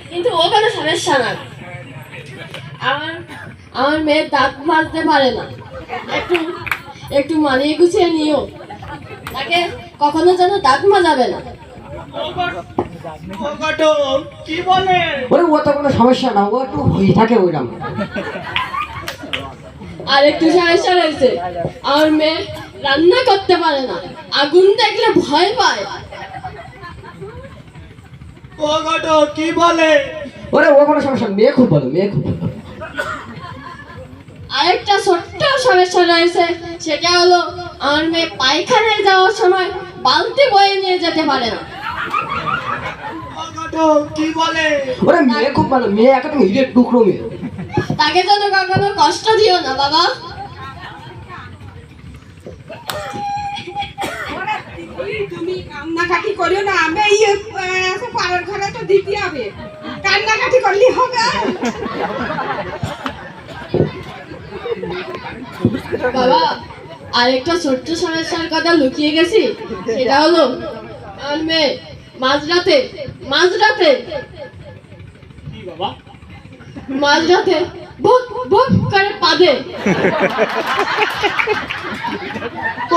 কিন্তু ও কোনো সমস্যা না। আমার আমার মেয়ে দাঁত মাজতে পারে না, একটু একটু মানিয়ে গুছিয়ে নিও, তাকে কখনো যেন দাঁত মাজাবে না। কি বলে? ওরে ও তো কোনো সমস্যা না, ও একটু হয়ে থাকে ওইরকম। আর একটু সমস্যা রয়েছে, আমার মেয়ে রান্না করতে পারে না, আগুন দেখলে ভয় পায়। ও গটো কি বলে? ওরে ও কোনো সমস্যা না, মেয়ে খুব ভালো, মেয়ে খুব ভালো। আরেকটা ছোট্ট সমস্যা রয়েছে, সেটা হলো আমার মেয়ে পায়খানায় যাওয়ার সময় বালতি বয়ে নিয়ে যেতে পারে না। ও গটো কি বলে? ওরে মেয়ে খুব ভালো, মেয়ে একদম হিরের টুকরো মেয়ে। তাকে যেন কখনো কষ্ট দিও না বাবা। তুমি কান্নাকাটি করিও না, আমি পাড়ার ঘরে তো দিতে হবে, কান্নাকাটি করলে হবে? বাবা, আরেকটা ছোট্ট সমস্যার কথা লুকিয়ে গেছি, সেটা হলো আমার মেয়ে মাঝরাতে মাঝরাতে কি বাবা? মাঝরাতে ভুক ভুক করে পাদে।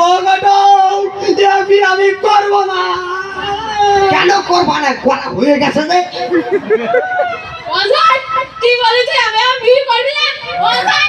ও গটো আমি করব না। কেন করবা না? করা হয়ে গেছে যে। ওয়াজান, কি বলেছে আমি আর বিয়ে করবি না? ওয়াজান